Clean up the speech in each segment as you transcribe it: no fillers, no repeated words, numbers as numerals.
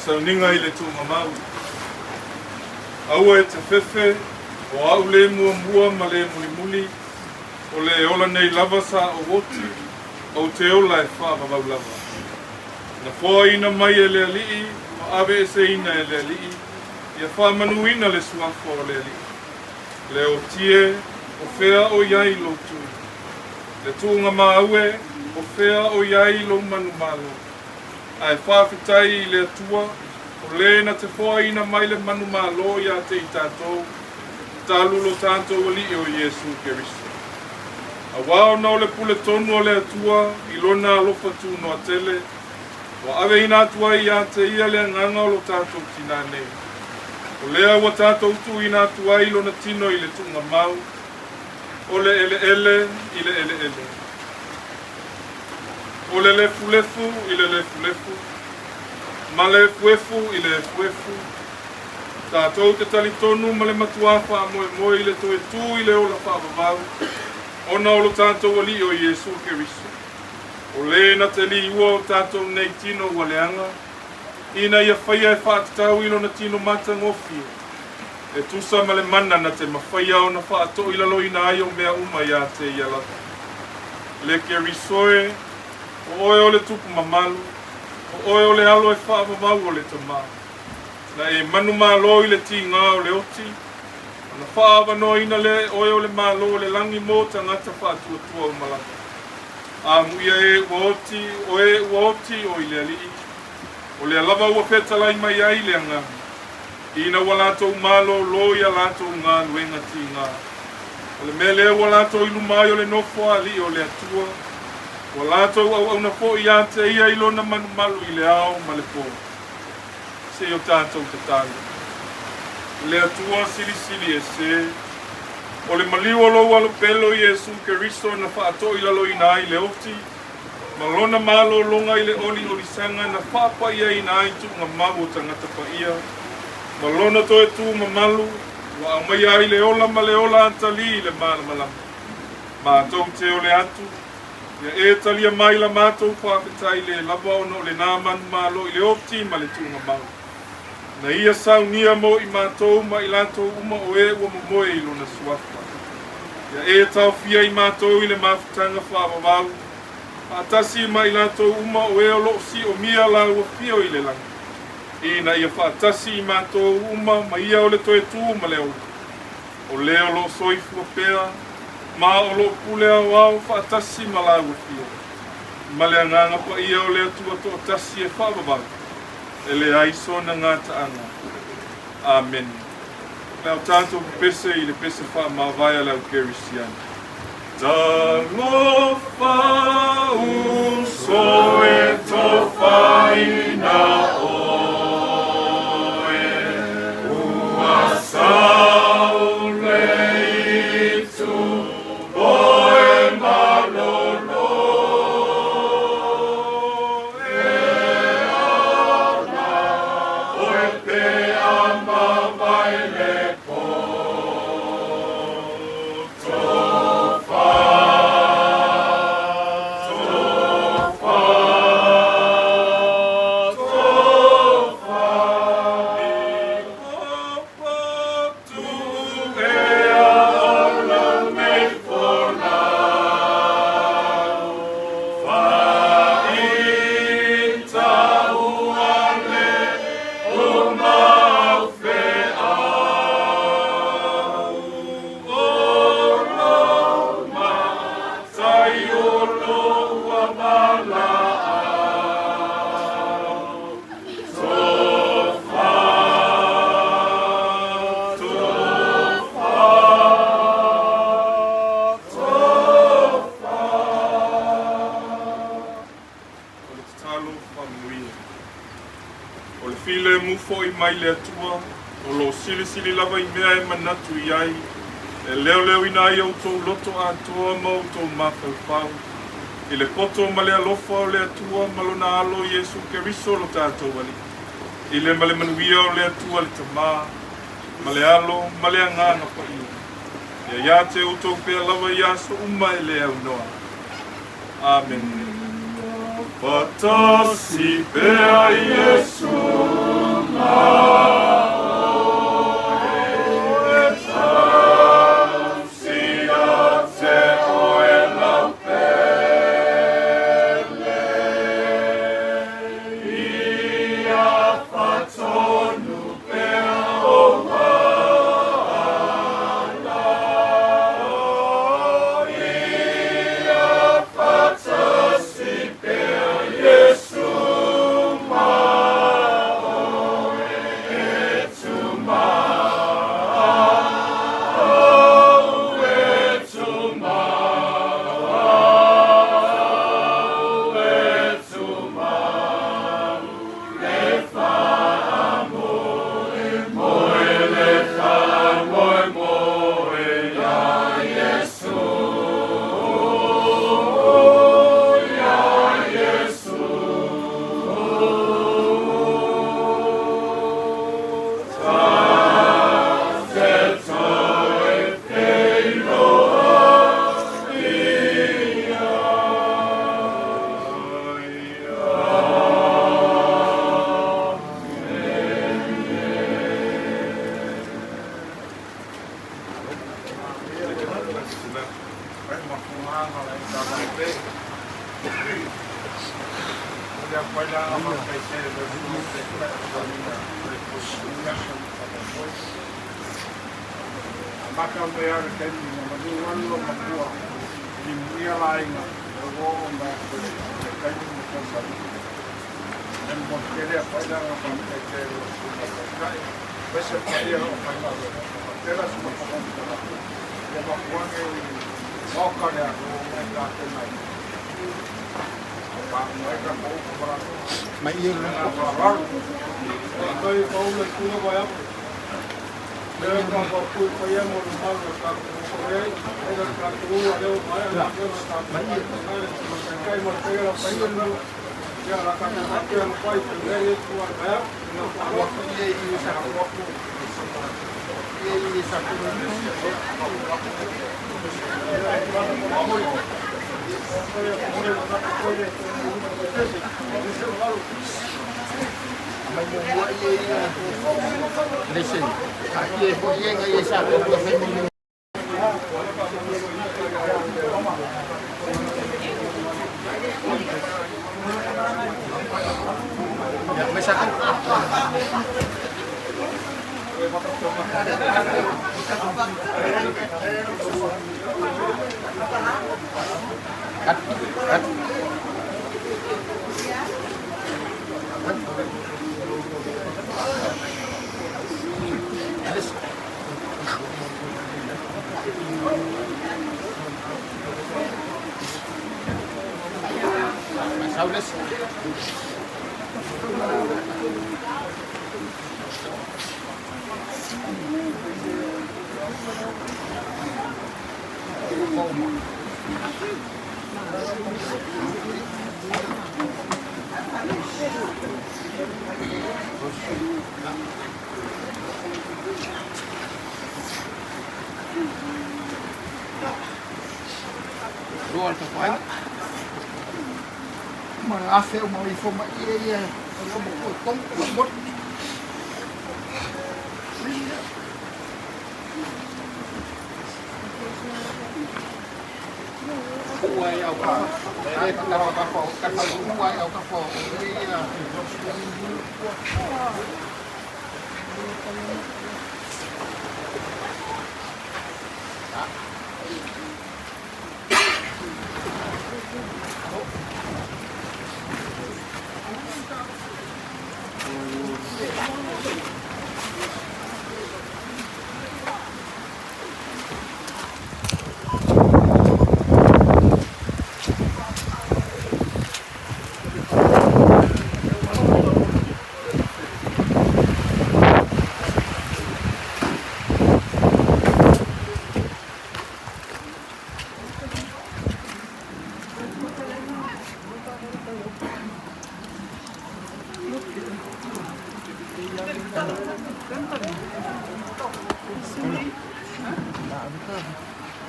Sauninga i le tūmamau. Aua e te whewhe, o au le mua ma le muli o le ola nei lava sa o woti, o te ola e whaamamau lava. Na whoa ina mai e le alii, ma ave e se ina e le alii, ia whaamanuina le suafo o le alii. Le o tie, o whea o iai lo tū. Le tūnga maaue, o whea o iai lo manu malo. Ai whawhitai i le atua, o le na te whoa ina mai le manu malo ia te i tātou, tālulo tātou ali o Iesu Keriso. A wao na o le pule tonu o le atua, i lona alofa tū no a tele, o ave ina atua i a te ia le nganga o lo tātou tina nei. O lea wa tātou tū ina atua i lona tino i le tunga mau, o le ele i le ele. O le lefu i le lefu, ma le fuefu i le fuefu. Tātou te talitonu ma le matuafa moe i le toe tū i le ola whaavavau. Ona o lo tātou ali o Iesu Keriso. O le na te li ua o tātou nei tino waleanga. Ina ia whaia e whaatatau i lona tino mata ngofio. E tusa ma le mana na te mawhaia o na whaato i lalo ina ai o mea uma ia te ia lata. Le Kerisoe, o oe o le tupu mamalu, o oe o le alo e whaavavau o le tamā. Na e manu malo i le ti ngā o le oti, na whaavano ina le oe o le malo o le langi mō tangata whaatuatua o malaka. A muia e uaoti, o e uaoti o i le alii, o le alava ua petalai mai ai le angahi. Ina ua lātou malo loi a lātou ngā luenga ti ngā. O le mele ua lātou ilu mai o le nofo ali o le atua, o lātou au na fo i a te ia ilona manu malu i le ao ma le fo. Se o tātou te tālu. Le atua sili e se. O le maliu lo alo pelo i Iesu Keriso na whaato i lalo ina ai le oti. Ma lona malo longa i le oli sanga na whaapa ia ina ai tu ngā mahu tangata pa ia. Ma lona toe tu ma malu. Wa amai ai le ola ma le ola antali i le malama. Ma tau te o le atu. Ia e talia mai la mātou whaapetai le lava ono le nā manu malo i le oti ma le tunga mau. Na ia saunia mo i mātou ma i lātou uma o e ua momoe i lona suafa. Ia e tau fia i mātou i le mawhitanga whaavavau. Whaatasi ma i lātou uma o e o loo si o mia la ua fio i le langa. Ina ia whaatasi i mātou uma ma ia o le toe tū ma le ola. O leo loo soi Fuapea, ma o lo pule au au whaatasi ma la ua fio. Ma le anganga pa ia o le atua to tasi e whaavavau. E le aiso na ngā taanga. Amen. Leo tātou pese i le pese wha mawaya leo Kerisiana. Tango whau so e to whaina oe. Ua sau le itu oe malolo. mai le atua, o lo sili lava I mea e manatu I ai, e leo ina ai au tō loto a toa mau tō mawhau. I le poto ma le alofa o le atua, malona alo Iesu Keriso lo tātou wali. I le male manuia o le atua le tamā, ma le alo, ma le angana pa ia. Ia te utou pea lava ia so uma e le au noa. Amen. Patasi pea Iesu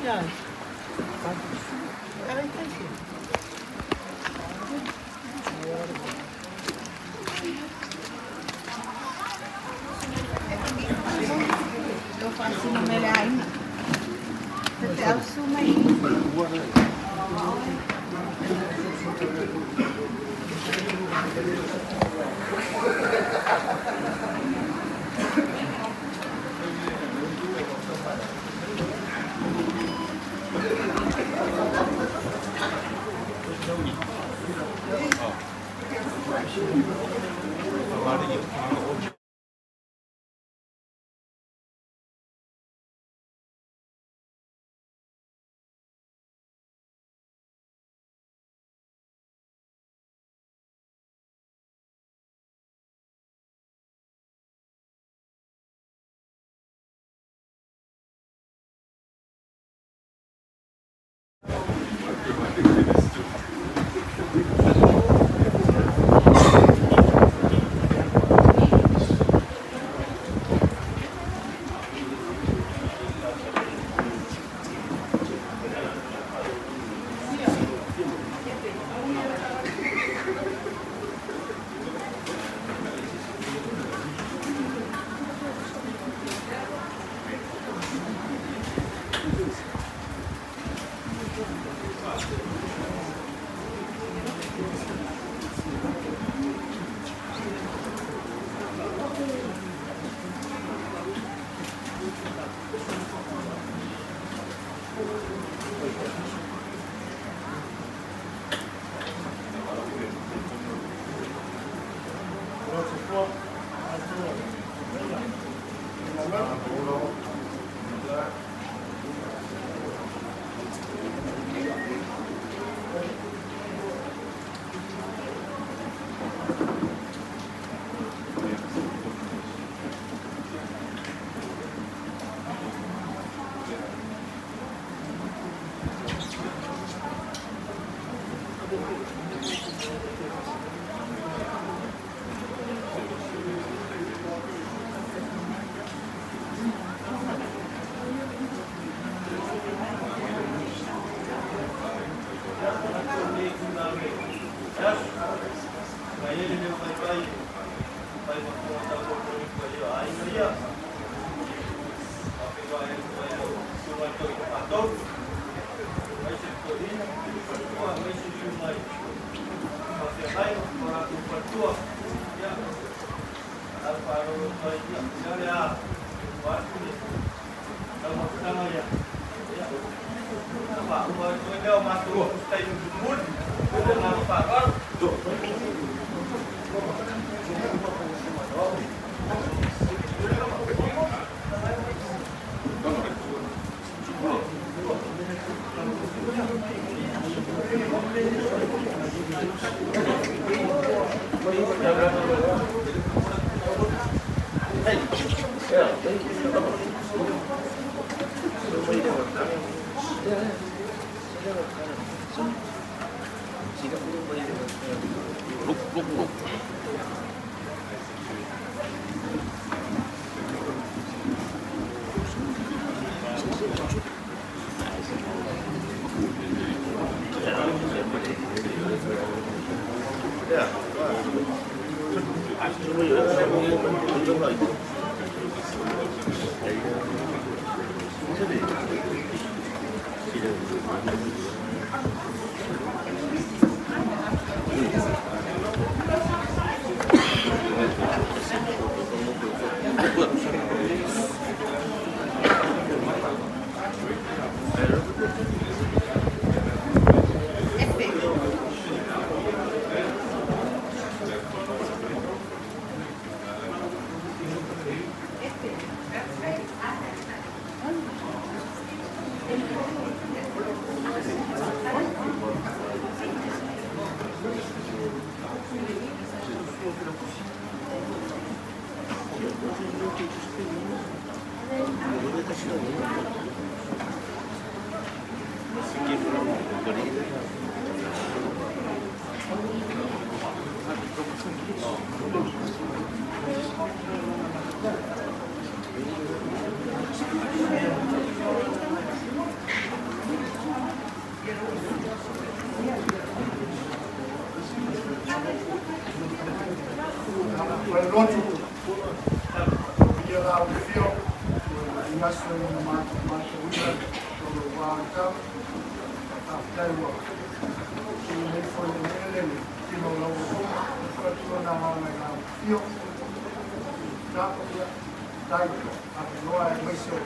Ja. Lo faccio non me le hai. Te assumi. aso na mata uia o wāta taiwa ki nei foi lelele tino lau o na hana ngā fio tāpia taiko a te loa e maiso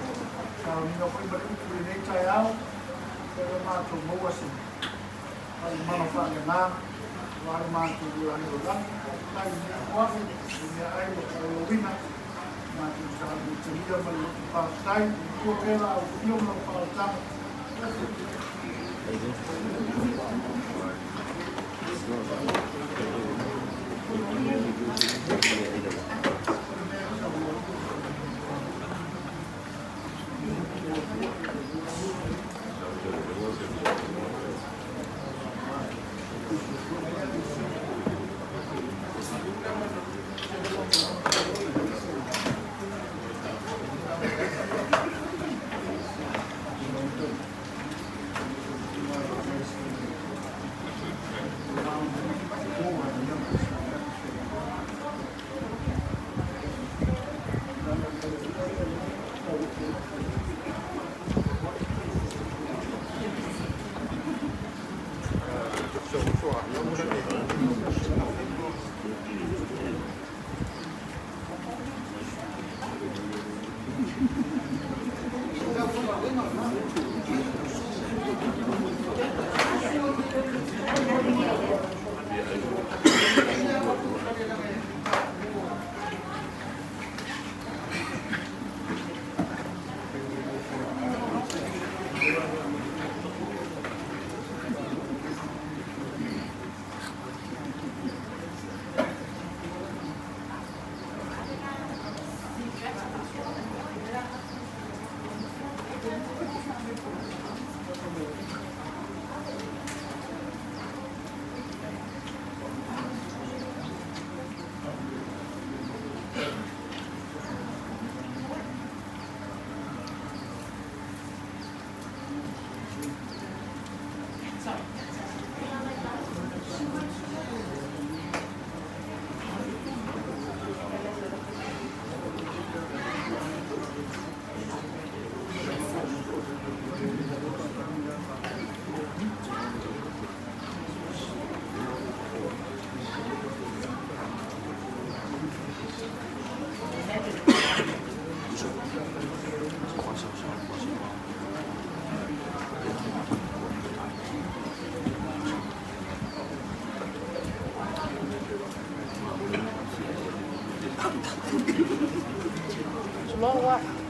ka nina foi mare uku nei tai au pero mātou mauasi ai mana whaanga nā wāre mātou ua heo lani tai ni a wafi ni a aimo o wina mātou tāmu te ria mai o te pātai kua pēra au fio na pātama Loa.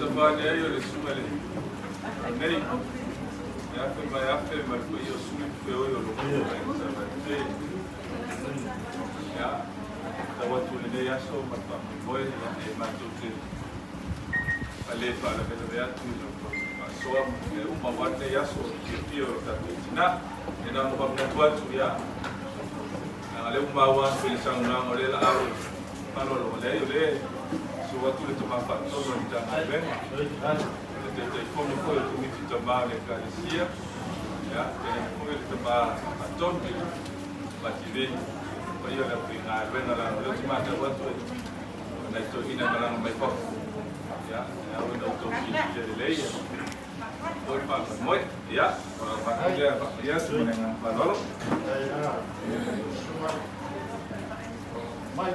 Tabane ayo le sumale. Nei. Ya fe ma ko yo sumi pe o yo lo ko sa ba te. Ya. Ta watu le ya so ma pa boy ya e ma to te. Ale pa la be ya tu no ko. So ma wate ya so ti pio ta tina. Ena mo pa na watu ya. Na ale ma wa pe sang na ole la aro. Pa lo le yo le. So watu le toma fa todo ni tanga ben te como foi tu mi toma le calicia ya te foi le toma aton ni batide ko yo la pinga ben la le toma ta watu na to ina bala mai ko ya ya o do to ki de lei foi pa moi ya pa ya su ne pa lolo mai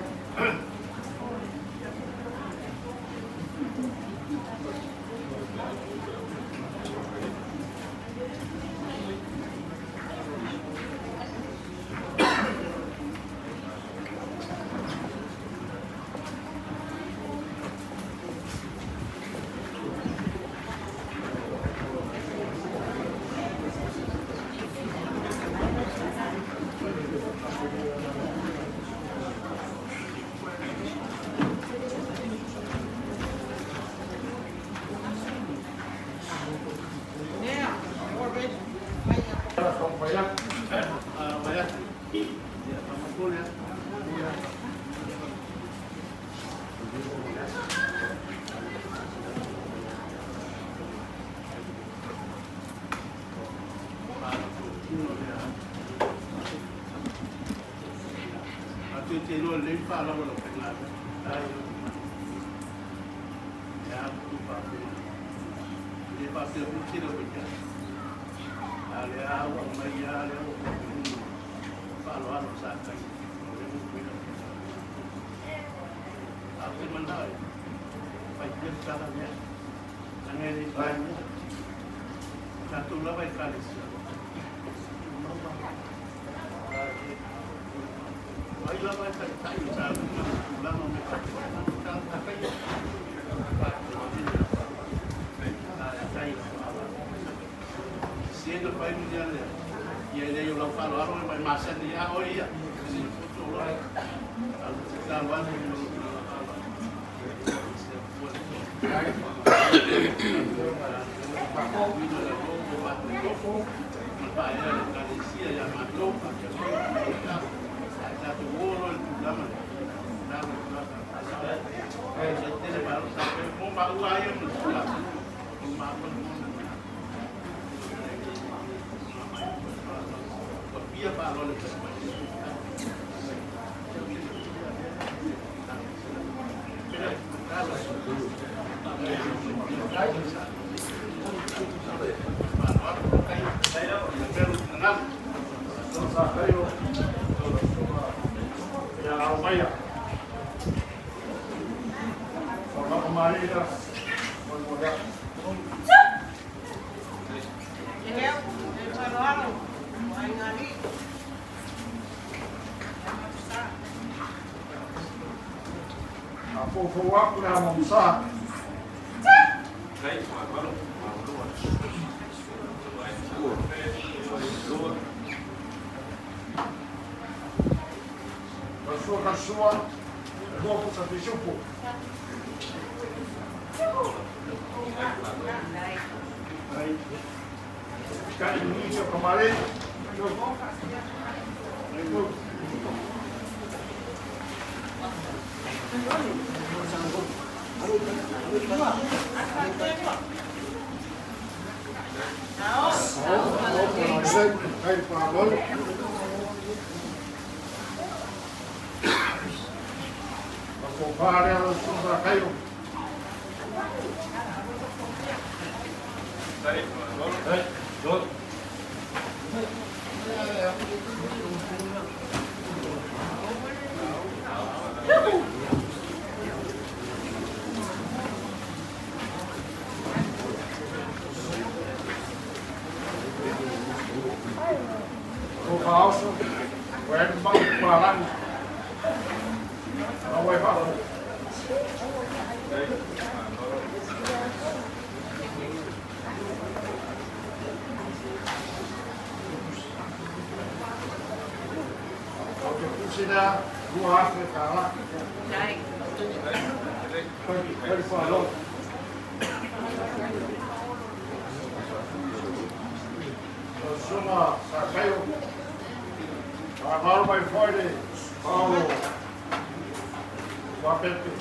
Fuapepe.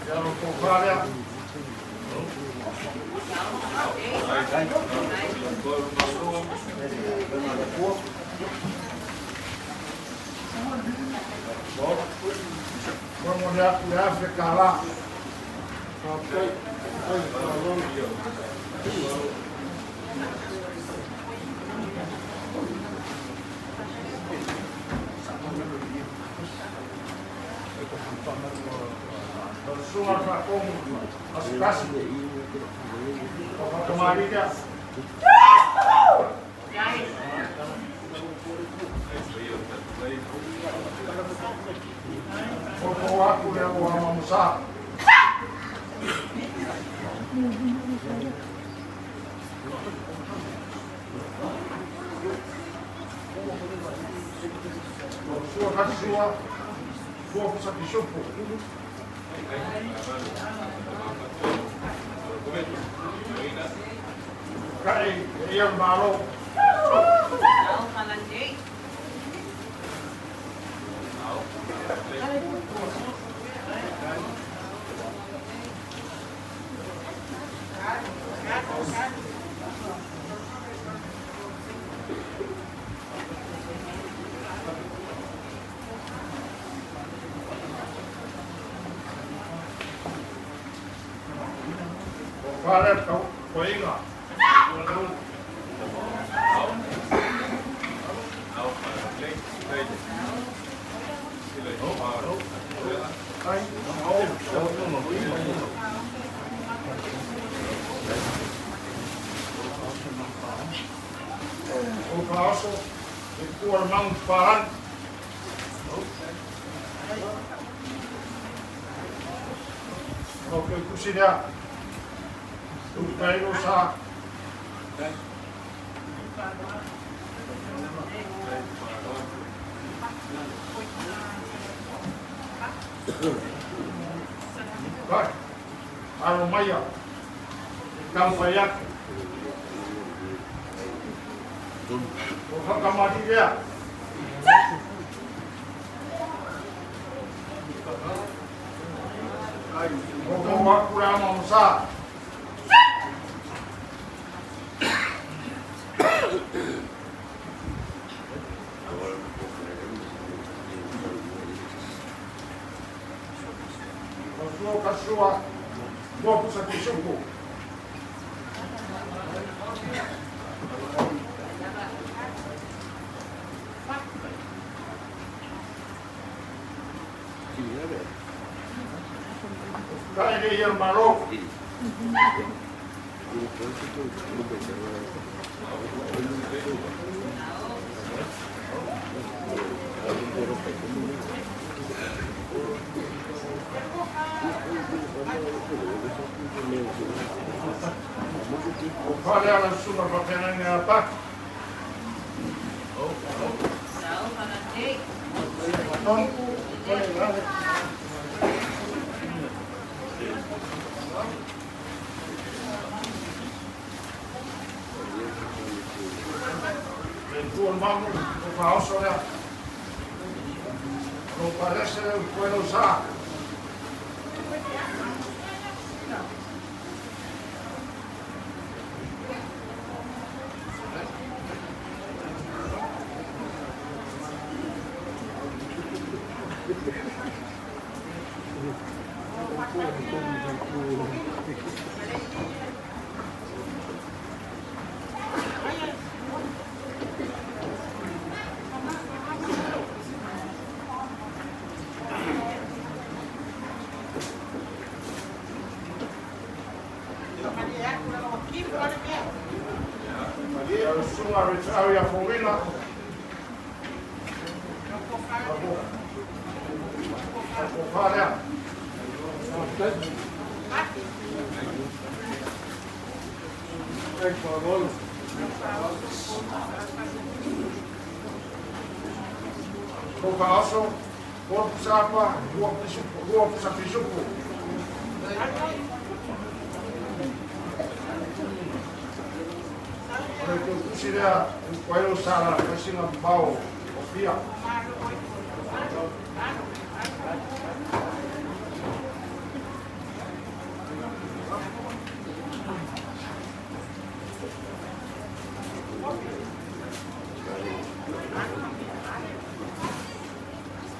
Quero comprar vamos olhar por África lá. Semua kakung aspirasi kemarin dia. Foto aku yang orang besar. Sua kasih sua pusat disupu. Iya malo. Tahu malandi. Para kau ingat. O paso de cormão para o que cozinhar o pego sa vai aromaya kampaiak o hakamari dia o wakurama sa o cachorro vou puxar aqui chupo Kaya dia marok. Kaya lang suma pakinan nga pa. Tahu malandi. Tuan mamu, o paoso ya. No parece puedo usar. Suma ritaya fomina. Ako pare. O paso, por sapa, rua puxa pichuco. Eu considero o coelho sara, assim na pau, o pia.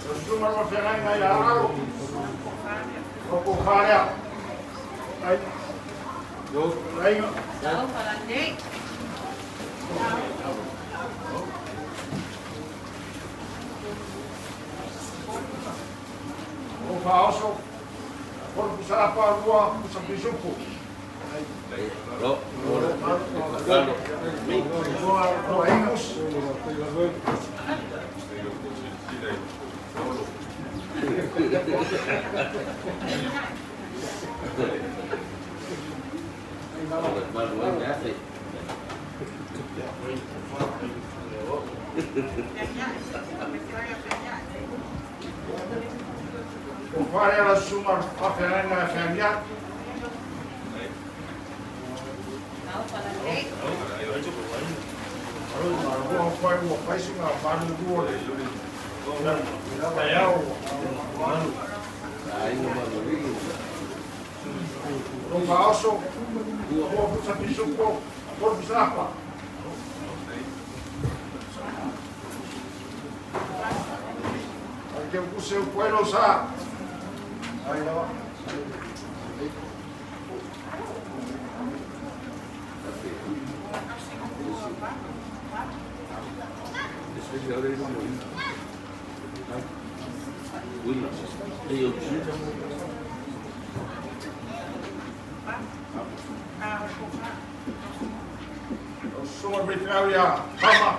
Eu sou uma referência a água. O cocaria. Aí. Aí. Tahu malandi. O paoso, por puxar a rua, puxa pichuco. O pai era sumar a feranga a feranga. Tahu malandi. Vua fai ua paisi ngā whanu rua le. Kai au. Ronga aso. Vua pusa pisuko. Vua pusa apa. Ai ke ukuse upuelo sa. Ai awa. Suma Britannia, mama.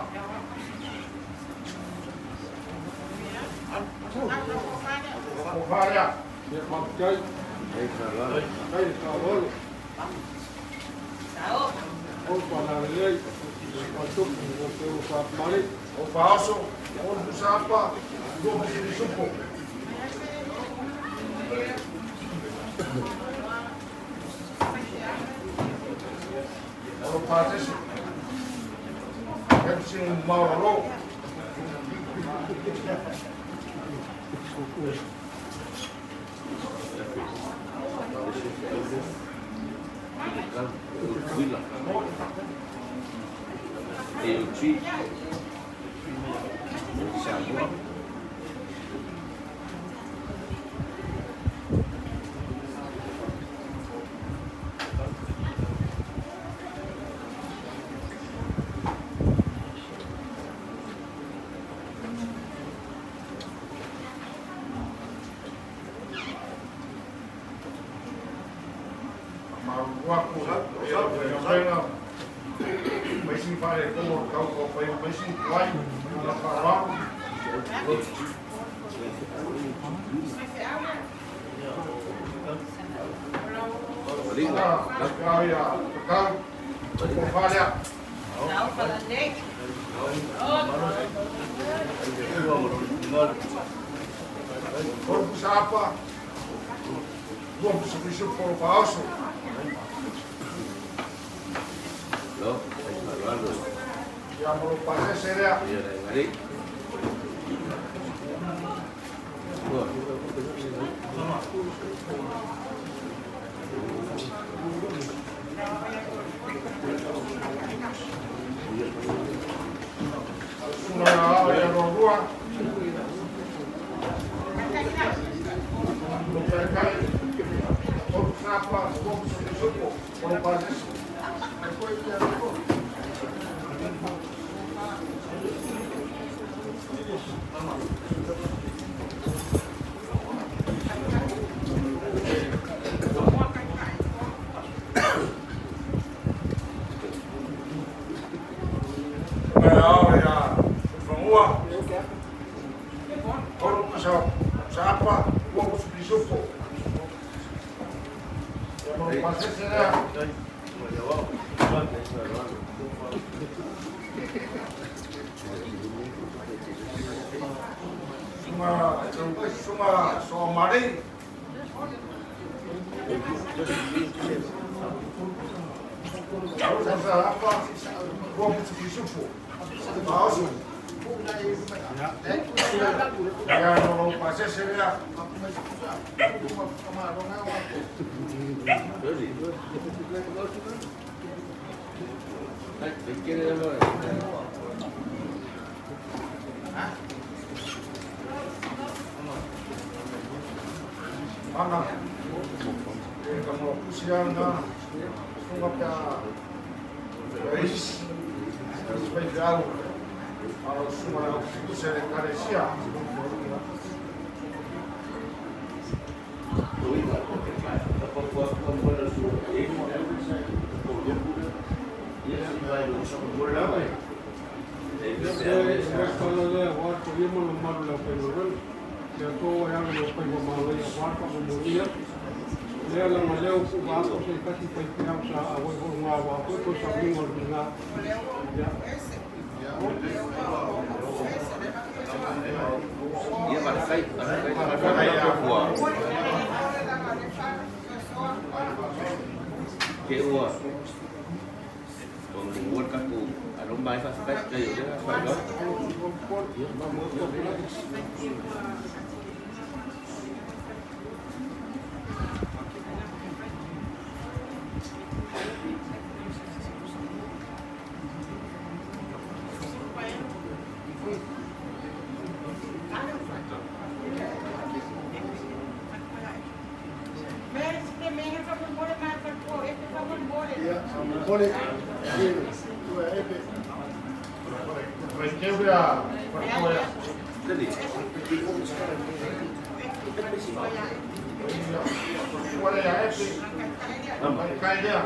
Ovaria. O paso, o busapa, do supo. O pases. Pepsi Mauro. buat kaku. Ano ba sa space kayo dia sa dot? Boleh, Fuapepe. Fuapepe perkoya. Jadi. Fuapepe. Kaya dia.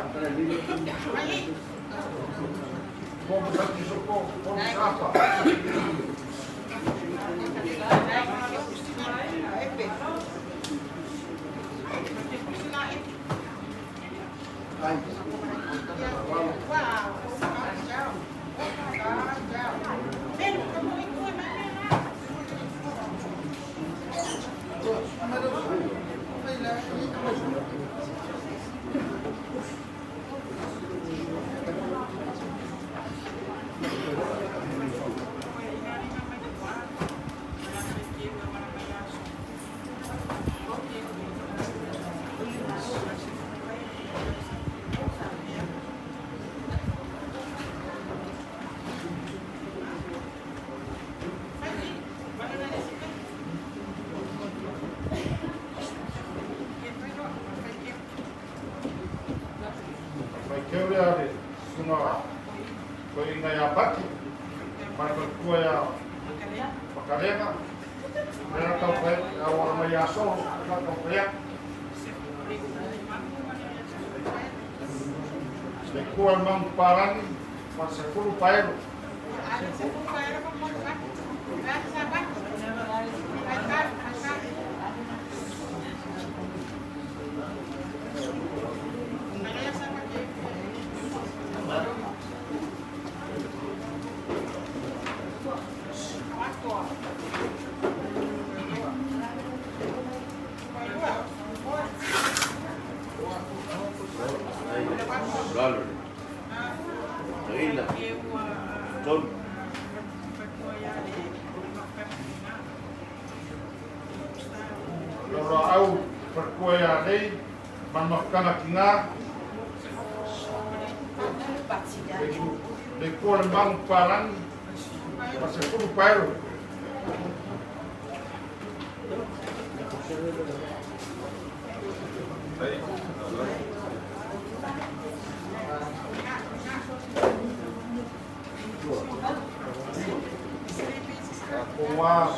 Bom satu suku, bom apa? Keulia de suma ko inga ya baki para ko ya pakalenga era ka fa awara ma ya so ka fa ya de ko mang paran para se fulu paero Dollar. Rila. Ton. Loro au perkoya dei mamakana kinga de ko mang paran para se fulu paero Kuma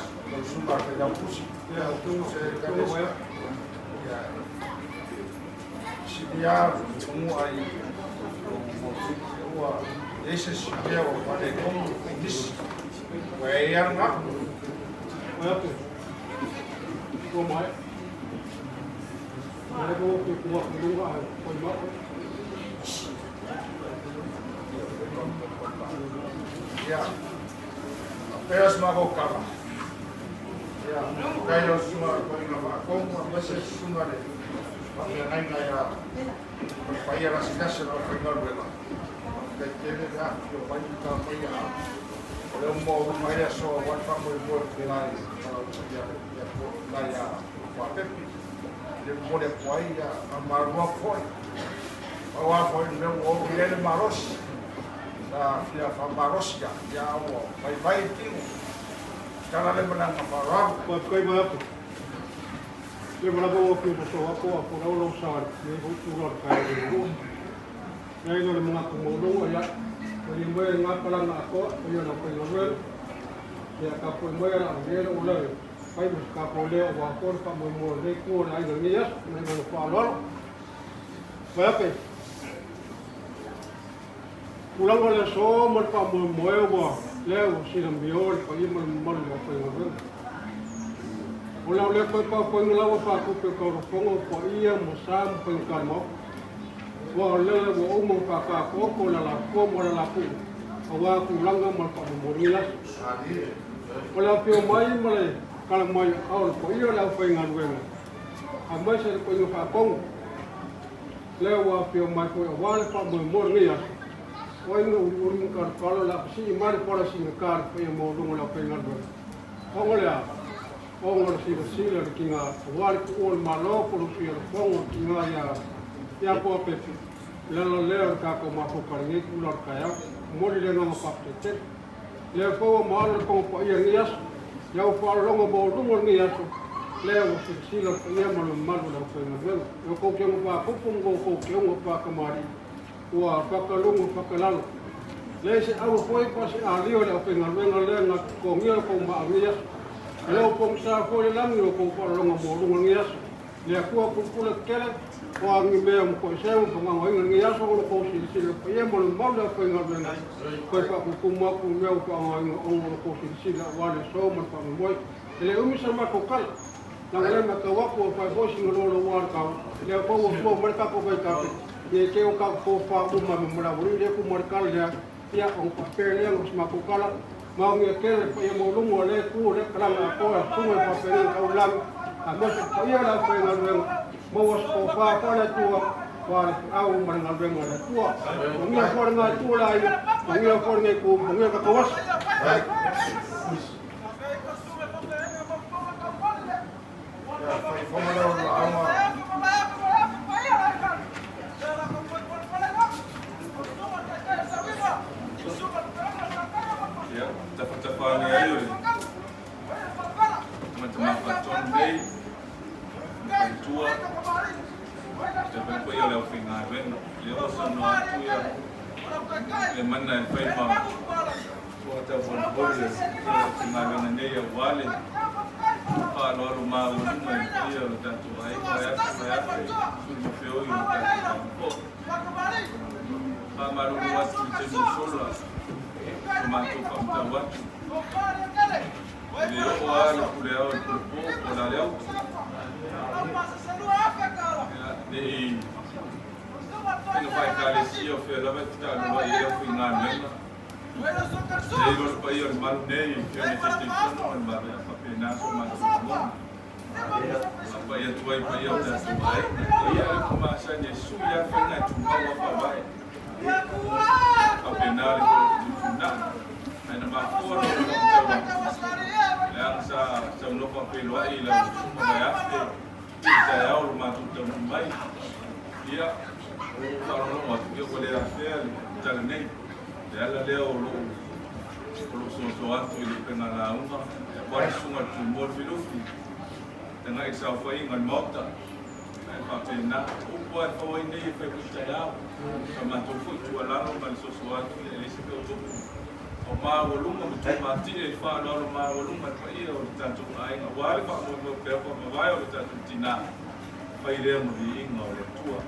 sumber ke pusi ya tu se kabesa ya sidia mu ai wa ese sidia wa pare kom dis wa yang ngap wa tu ko mai mana ko ku wa ko ma ya Peas magokama. Ya, kayo semua kau ingat aku, masih semua deh. Makanya naik ya, berpayah rasikas kalau pengal bela. Jadi ya, yo banyak kau payah. Kalau mau rumahnya so, buat kamu buat belai. Kalau dia ya, Fuapepe. Dia boleh kuai ya, marwah kuai. Marwah kuai dia mau biar maros. Dia maros ya, ya Allah, baik-baik ting. Karena dia menang marwah. Buat kau berapa? Dia berapa waktu besok aku lalu sahar. Dia turun kaya ini. Dia itu mengaku mulu ya. Jadi mereka ngapalan aku, dia nak pergi luar. Dia kapal mereka dia ular. Kaya kapal dia wakor kamu mau rekor lagi ni ya. Mereka nak palor. Berapa? Pulang wala so mereka mau moewa. Leo silam biol kaya mal apa yang ada. Pulang lepas kau pengelau aku kau pongo kau iya musam pengkarmo. Wah lele wah umum kakak kau lala kau lapu. Awak pulang kan mereka memorilas. Kalau pio mai malai kalau mai awal kau iya lau pengan weng. Amai saya pengen kakong. Leo wah pio mai kau awal pak memorilas. Oi nga uri ka kala la si mari para si ka pa mo lungo la penga do. Ongola. Ongola si la kinga wal ko malo ko si ongo kinga ya Fuapepe. Lelo leo ka ko ma ko paringi ku lor ka ya. Mo le no pa te. Le ko ma lo ko pa ya nias. Ya o pa longo mo lungo nias. Leo si la ya mo malo la penga do. Yo ko ke mo pa ko ko ke mo pa ka mari. Ua whakalungu whakalalo. Le se au foi pa se a rio le openga venga le na ko ngia ko ma ngia. Le o sa ko le langi o ko pa longa mo lunga ngia. Le ko kula kele o angi me mo ko se mo nga ngo ngia so ko si le pa ye mo le mo le openga venga. Ko pa ku ma ku me o pa ngo ko si la wale so mo pa mo. Le umi sa ma ko kala. Nang le ma ka wa ko pa bo si ngolo lo wa ka. Le ko mo ka ko ba ka. Ye ke o ka ko fa ko ma mo la wuri le ko mo ka le ya o papel ya os ma ko kala ma ngi ke le pa mo lu mo le ku le kala ma ko su mo papel ka ulang a mo se ko ya la ko na le mo was ko fa ko le tu wa au ma na le mo le tu o ngi ko na tu la ya o ngi ko ngi ko ngi ka ko was Tafani ayo macam John Day tua dapat ko yo leo finga ben leo sa no tu ya le manna en fai ma ko ta bon bolle finga ben ne ya wale pa lo lo ma lo ma ya lo ta tu ai ya su mo feo yo ta ko pa ma lo wa tu te no solo tomato pa ta Leo wala kuleo tupo wala leo. Ni ino fai kale si o fe la vetta no ia fina nena. Nei lo pa ia mal nei que me te no en barra pa pena so ma so. Pa ia tu ai pa ia da so ai. Ia ko ma sa ni su ia fina tu pa wa pa vai. Pa pena ri ko na. Ana ma fora yang sa no pa pelo ai la ya te ta ya o ma tu te mai ia para no ma que ko le hacer tal nei ya la leo lo so alto y le pena la uma por eso no tu mor filofi tenga isa fa ingan mota pa pena o po fa nei fa ku ta ya ma tu fu tu ala no ma so alto le se pe o o ma voluma mo tu ma ti e fa lo ma voluma pa ia o tanto ai nga wale fa mo pe ko ma vai o tanto tina pa ile mo di inga o le tua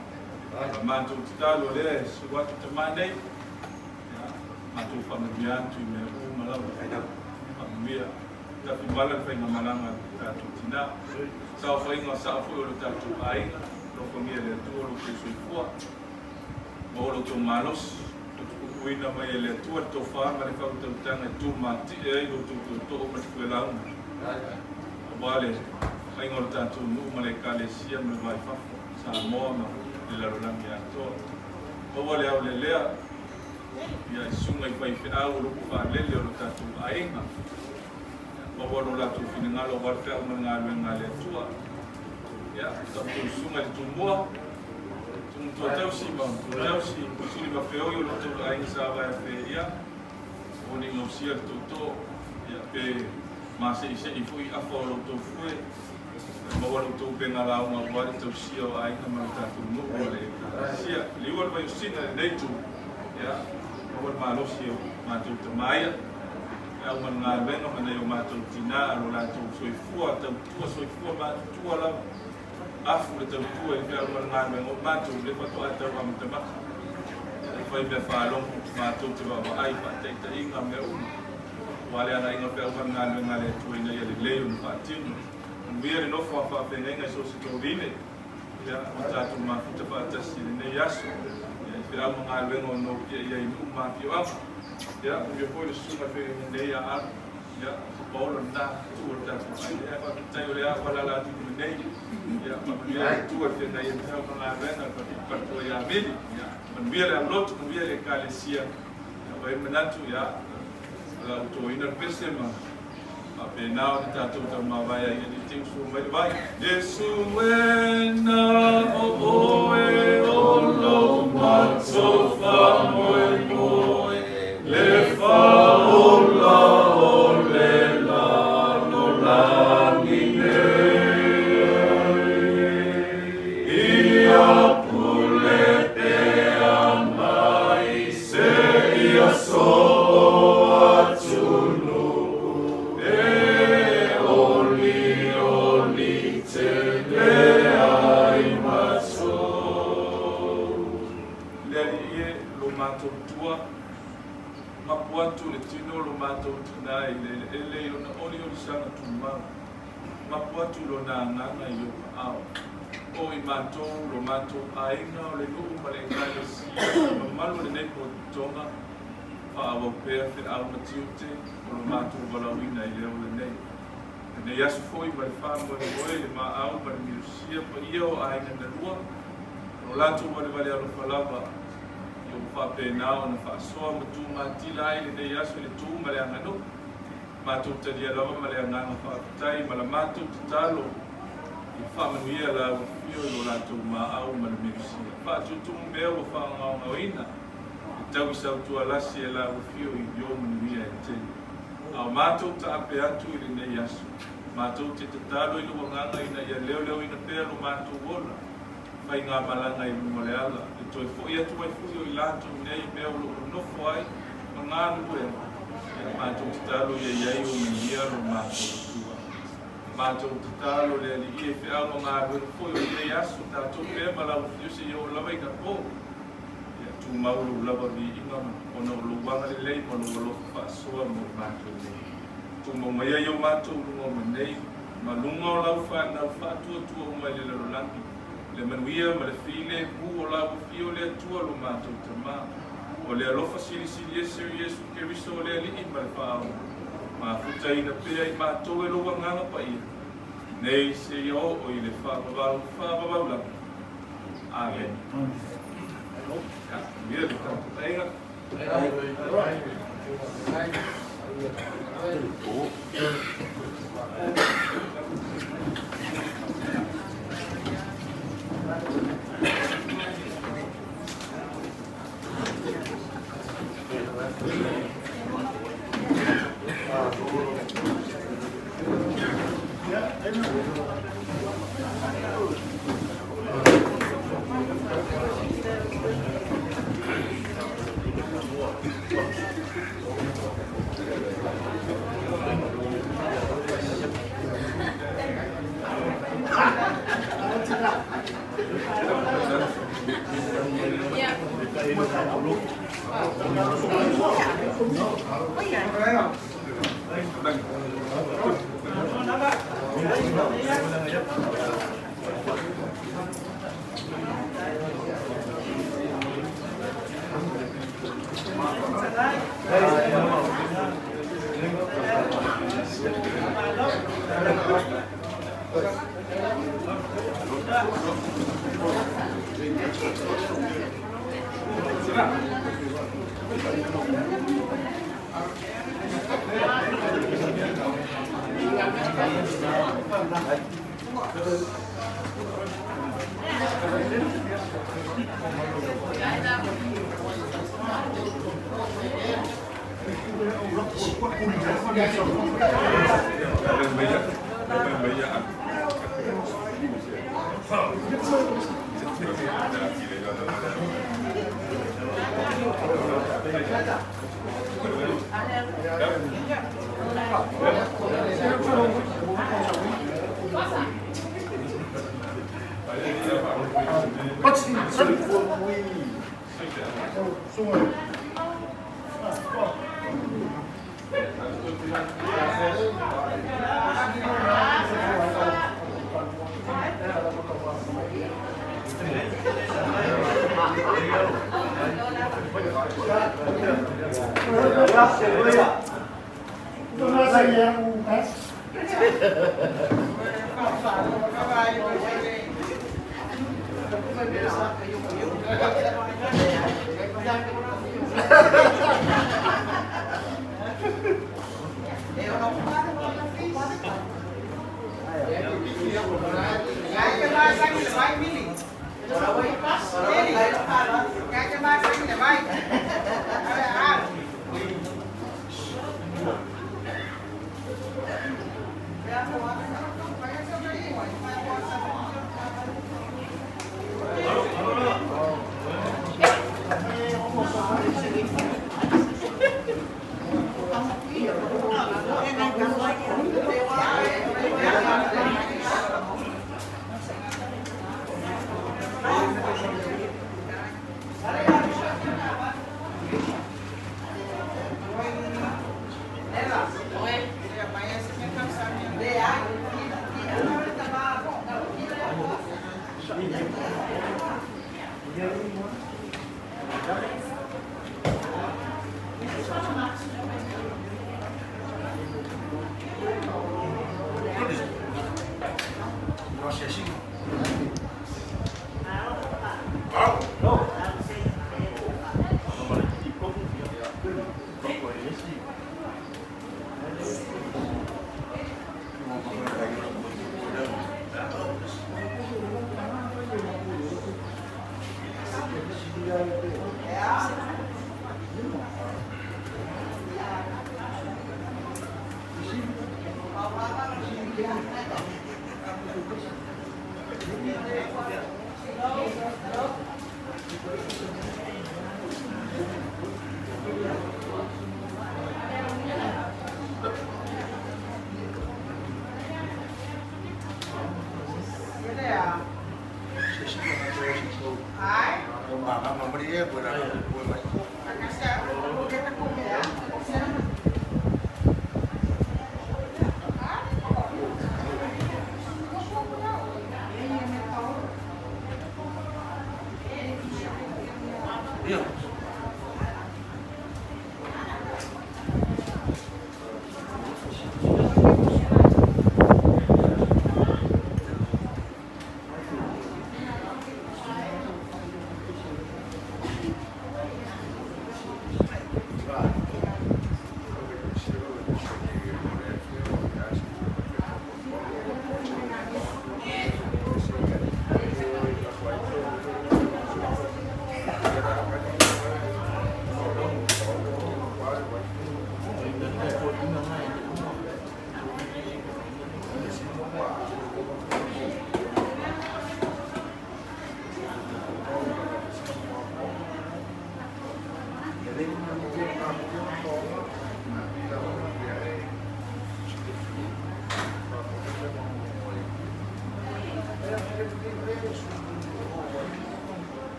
ma tu sta lo le su wa tu ma nei ma tu fa mo dia tu me o ma la ai na pa mia ta fi bala fa nga malanga tanto tina sa fa inga sa fu o tanto ai lo ko mia le tu lo ke su fu o lo tu malos Wina mai ele tua to fa ma fa uta tanga tu ma ti e do tu to ma tu la un vale ai ngor ta tu nu ma le kale sia me vai fa sa mo ma le la rona mia to o vale au le lea ya sunga i fai fe au ru fa le le ro ta tu ai nga o vale la tu fini ngalo var fa ma ngale tua ya ta tu sunga tu mo tu tau si ma tu tau si suri ma feo yo lo tu ai sa va fe ia oni no cierto to ya pe ma se i fui a fo lo tu fue ma wa lo tu pe na la uma wa tu si o ai na ma ta tu no ole sia li wa va si na nei tu ya ma ma lo si o ma tu te mai ya ma na venga ma nei o ma tu tina lo la tu soi fu tu soi fu ma tu ala afu le tau e pe au ngā me ngō mātou le pato a tau am te maka. E whai me whālong mātou te wawa ai whateita inga me unu. Wale ana inga pe au ngā me ngā le tui nei le leo ni whātinu. Mwere no whawhawhenga inga so si tō rine. Ia, o tātou mawhuta whātasi nei aso. Ia, pe au ngā me ngō no kia ia inu mawhi o ama. Ia, me poi le sunga pe nei a ara. Ia, Paulo nā tua tātou ai. Ia, whakatai o le a wala la tuku nei. Ya, dia tu até na ia para na venda para ya mili ya, man via le lot, man via le kalesia vai manatu ya la to ina pese ma ape nao ni tatu ta mavaya ia ni tiu su mai vai Yesu wena o e o lo matsofa moe moe le fa o le la no la ni ne ia pule te amai se ia so atunu e oli te le ai maso le ie lo mato tua mapuatu le tino lo mato tina ele lo na oli sana tuma mapuatu lo na ngana yo ao o i mato lo mato aina o le nuu ma le ngana si malu le nei tonga a wa pea te au matiute o lo mato walawina i leo le nei ne yasu foi ma le wha le ma au ma le mirusia pa ia o aina na lua o lato wale alo whalapa i o Fuapepe nao na whaasoa ma tu matila ai le nei yasu le tu ma le angano mato talia lawa ma le angana whakatai ma la mato tatalo i whamanuia la wafio i o lato ma au ma le mirusia whaatutu mea o whaangauina i tau i sautua lasi e la wafio i o manuia e teni au mātou ta ape atu i nei asu. Mātou te tatalo i lua nganga ina ia leo ina pēr o mātou wola. Whai ngā malanga i luma le ala. E toi fo i atu ai fui o i lātou nei mea o lua nofo ai ma ngā lue. Mātou tatalo i iai o mingia lo mātou tua. Mātou tatalo le ali i e whia o ngā lue fo i nei asu. Tātou pēr malau fiu se i o lawa i ka pō. Tu maulu lava vi inga ona lo wanga le lei mo lo fa soa mo mato tu mo mai yo mato lo mo nei ma lunga o la fa tu o mai le lo langi le manuia ma le file bu o la fio le tu lo mato tama o le lo fa sili serious ke riso le ali ma fa ma futa ina pe ai mato e lo wanga pa i nei se yo o ile fa ba la amen. Ja, weer de kant op één. Ha ha ha!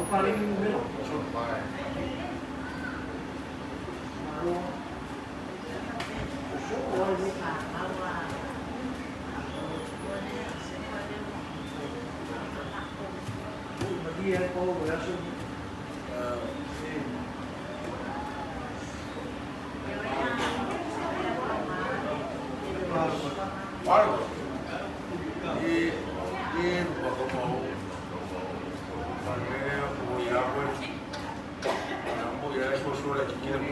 Paling Algo. Y como ya pues ya eso suele quiere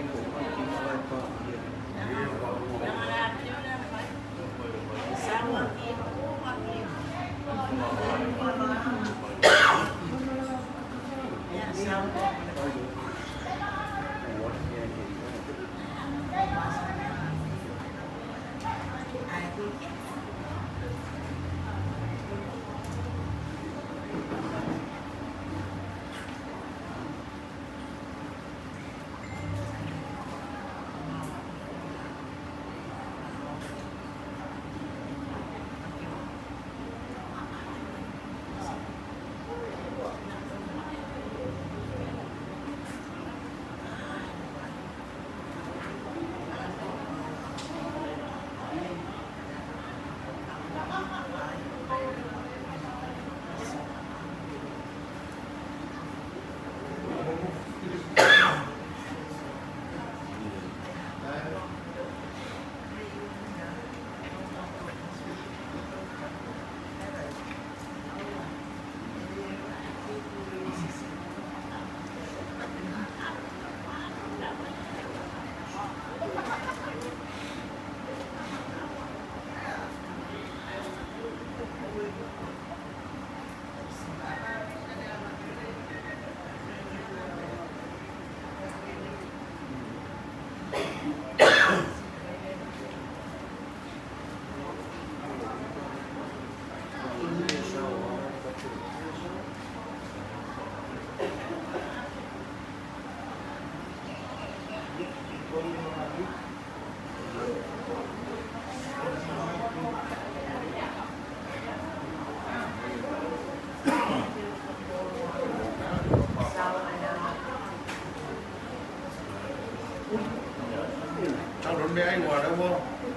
Sao đón bé anh ngoài đâu không?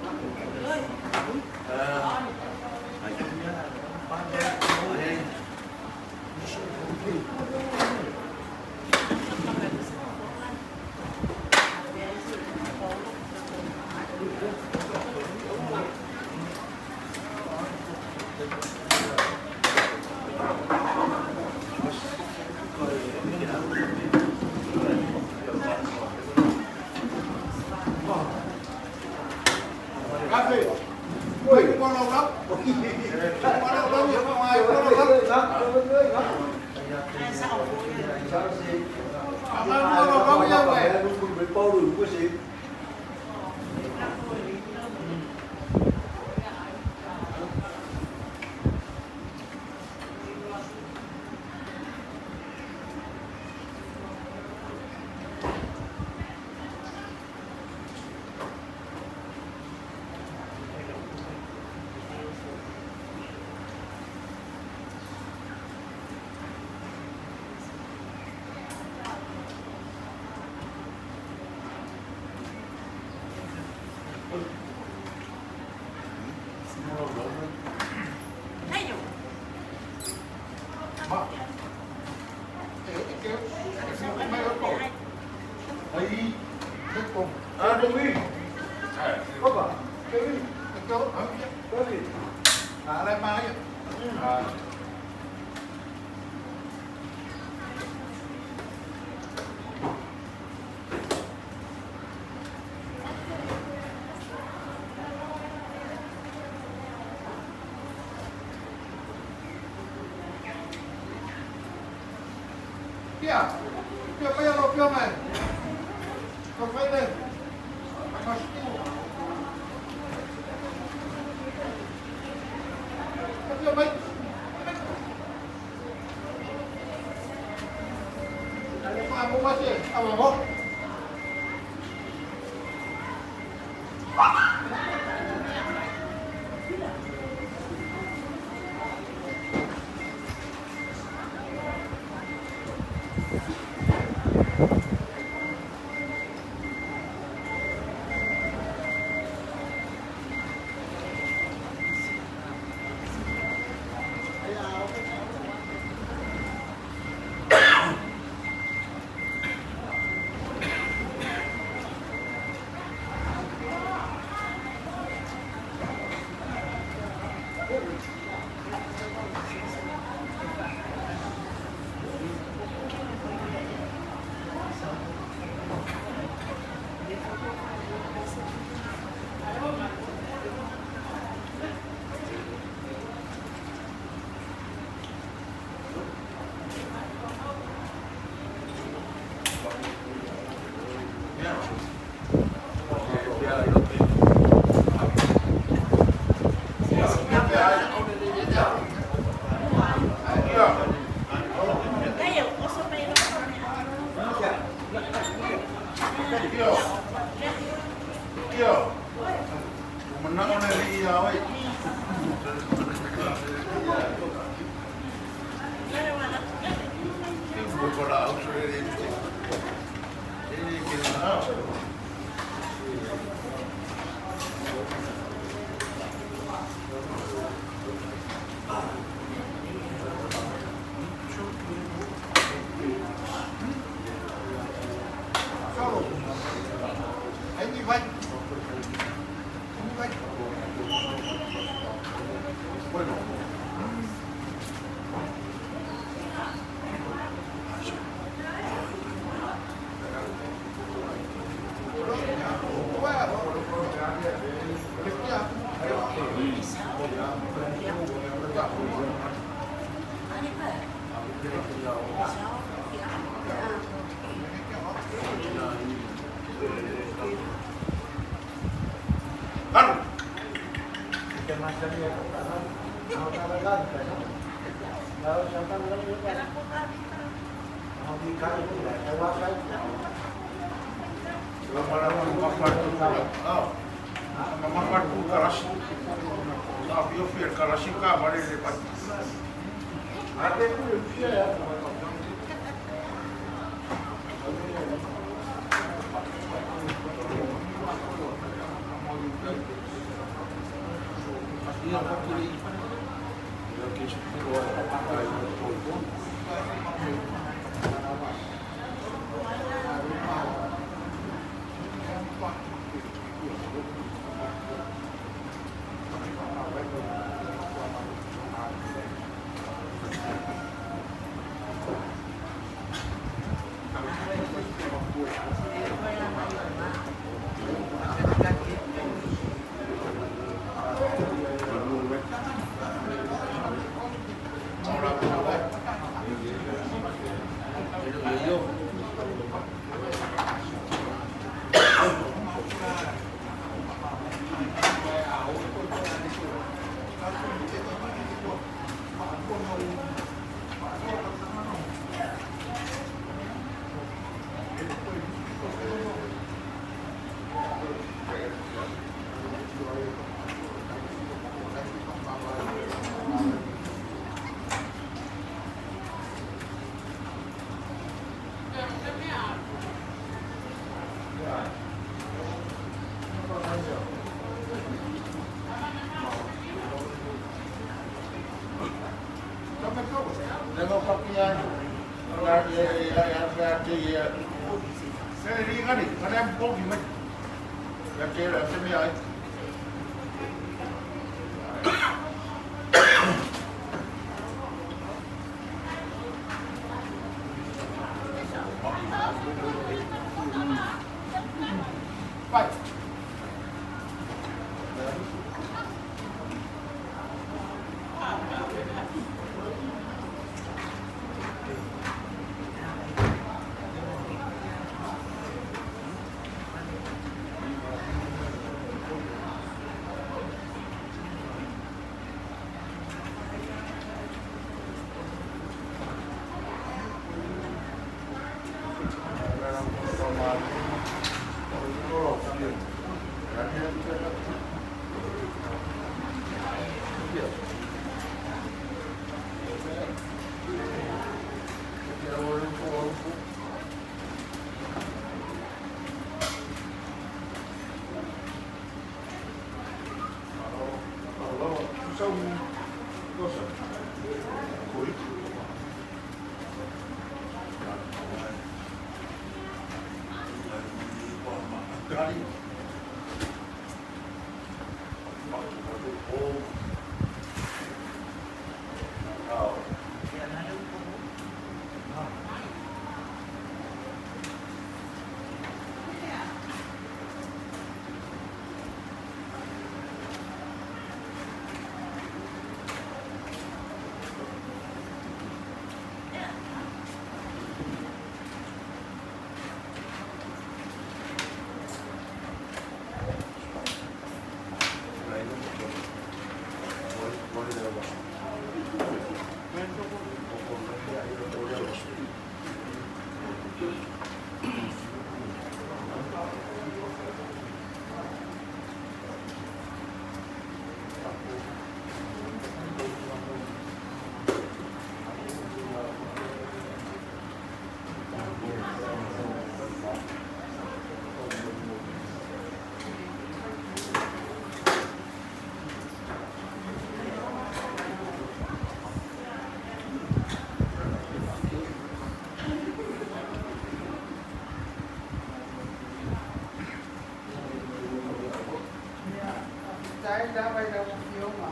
trái đã bay đâu nhiều mà.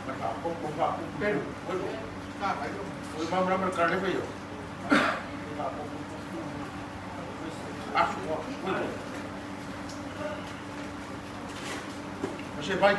Mình bảo không phải tên với đủ ta phải không với mâm nó cần lấy bây giờ áp xuống với đủ nó sẽ bay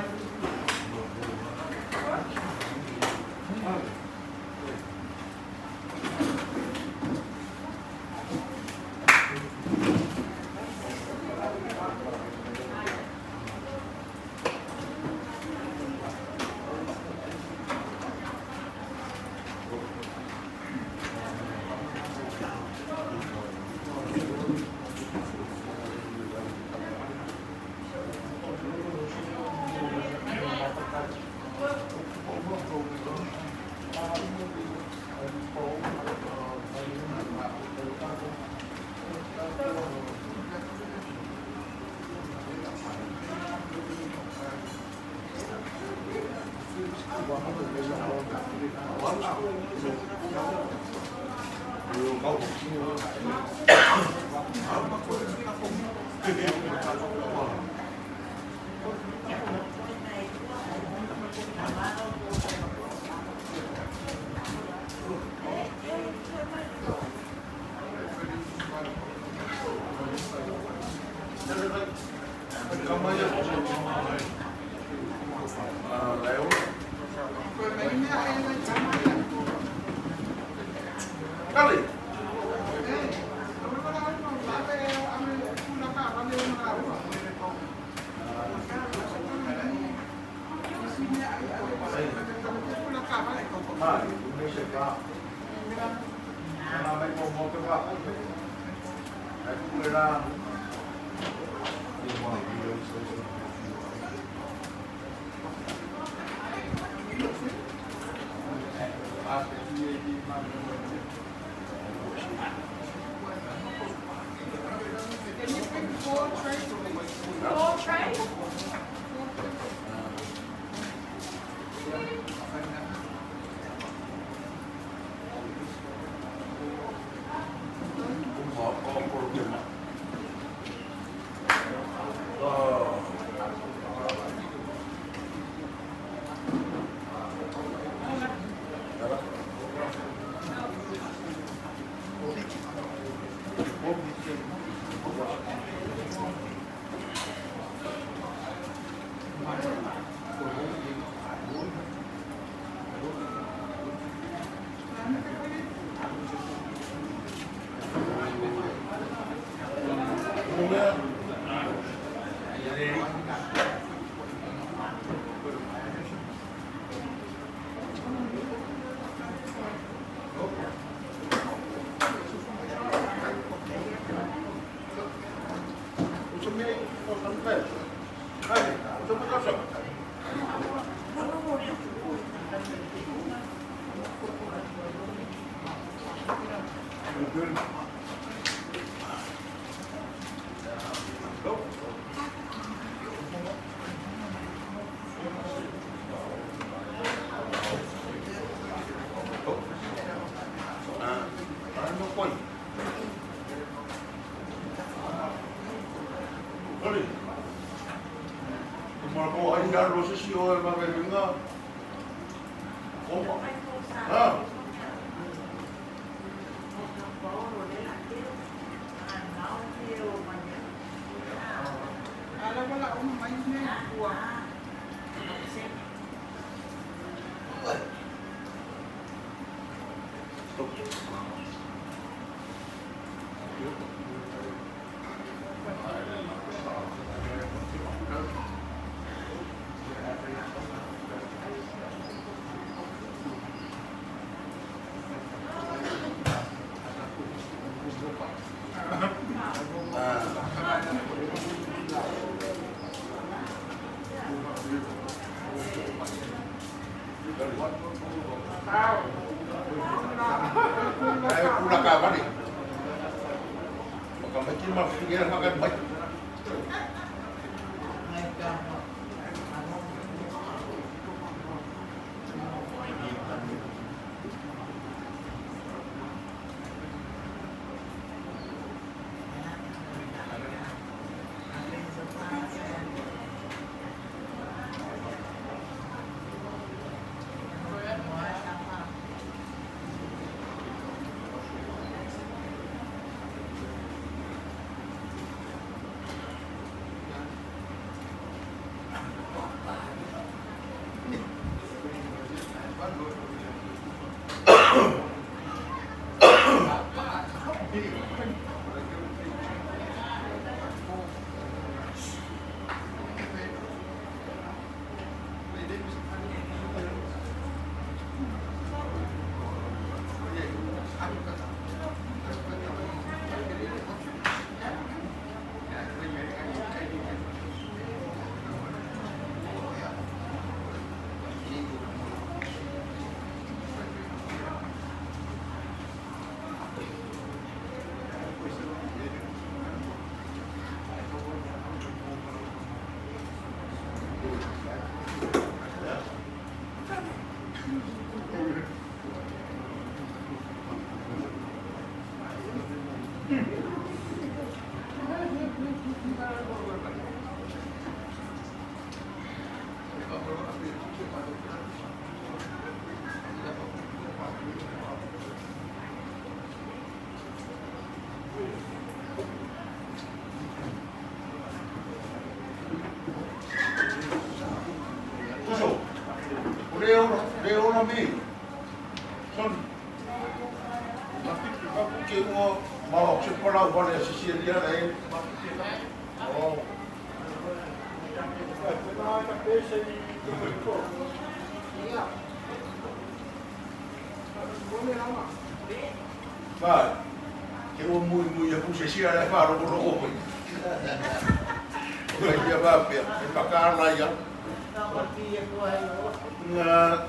leo na mi. Son. Tapi aku ke mau sekolah boleh sisir dia lain. Oh. Vai. Que o muito ia puxar se ela fala por roupa. Vai dia vai, é para cá lá já. Na